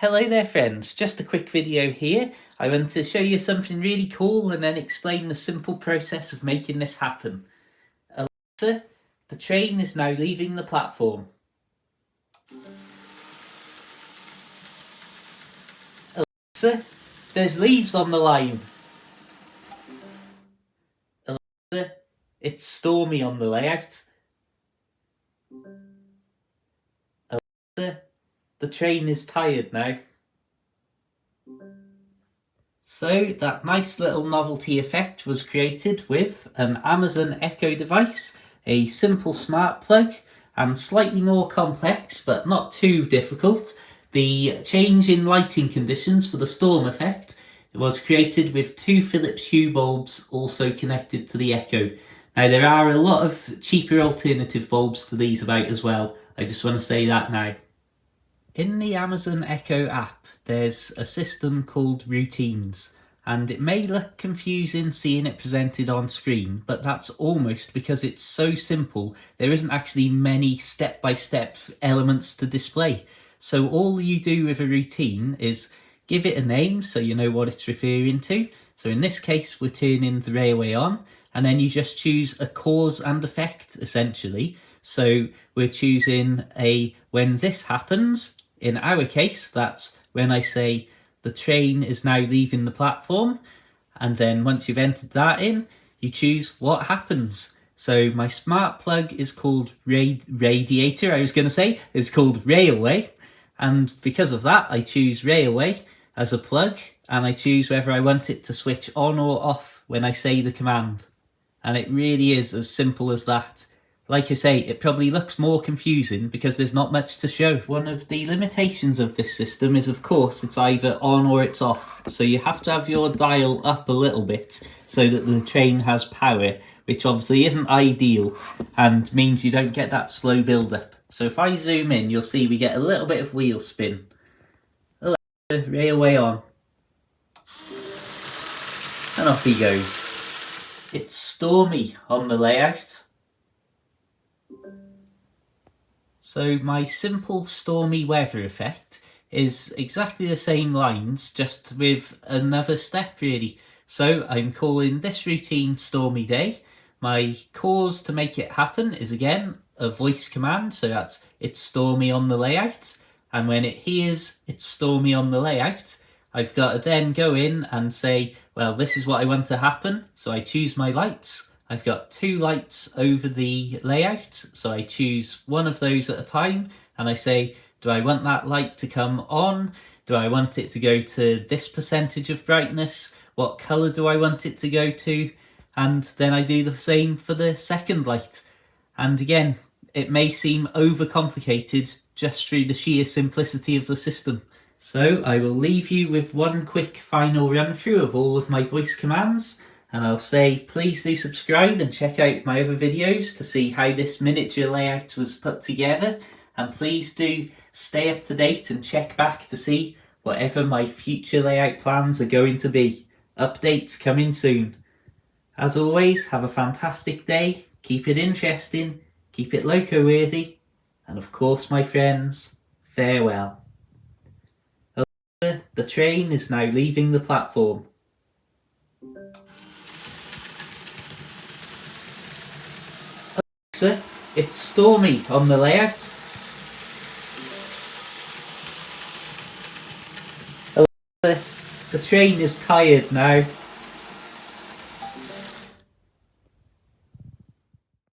Hello there friends, just a quick video here. I want to show you something really cool and then explain the simple process of making this happen. Alexa, the train is now leaving the platform. Alexa, there's leaves on the line. Alexa, it's stormy on the layout. Alexa, the train is tired now. So that nice little novelty effect was created with an Amazon Echo device, a simple smart plug, and slightly more complex but not too difficult, the change in lighting conditions for the storm effect was created with two Philips Hue bulbs also connected to the Echo. Now there are a lot of cheaper alternative bulbs to these about as well, I just want to say that now. In the Amazon Echo app, there's a system called Routines, and it may look confusing seeing it presented on screen, but that's almost because it's so simple, there isn't actually many step-by-step elements to display. So all you do with a routine is give it a name so you know what it's referring to. So in this case, we're turning the railway on, and then you just choose a cause and effect, essentially. So we're choosing a when this happens. In our case, that's when I say the train is now leaving the platform. And then once you've entered that in, you choose what happens. So my smart plug is called radiator, I was going to say, it's called railway. And because of that, I choose railway as a plug, and I choose whether I want it to switch on or off when I say the command. And it really is as simple as that. Like I say, it probably looks more confusing because there's not much to show. One of the limitations of this system is, of course, it's either on or it's off. So you have to have your dial up a little bit so that the train has power, which obviously isn't ideal and means you don't get that slow build-up. So if I zoom in, you'll see we get a little bit of wheel spin. Alexa, railway on. And off he goes. It's stormy on the layout. So my simple stormy weather effect is exactly the same lines, just with another step really. So I'm calling this routine stormy day. My cause to make it happen is again a voice command, so that's it's stormy on the layout. And when it hears it's stormy on the layout, I've got to then go in and say, well, this is what I want to happen. So I choose my lights. I've got two lights over the layout, so I choose one of those at a time, and I say, do I want that light to come on? Do I want it to go to this percentage of brightness? What colour do I want it to go to? And then I do the same for the second light. And again, it may seem overcomplicated just through the sheer simplicity of the system. So I will leave you with one quick final run through of all of my voice commands. And I'll say please do subscribe and check out my other videos to see how this miniature layout was put together, and please do stay up to date and check back to see whatever my future layout plans are going to be. Updates coming soon. As always, have a fantastic day, keep it interesting, keep it loco worthy, and of course my friends, farewell. The train is now leaving the platform. It's stormy on the layout. Alexa, the train is tired now.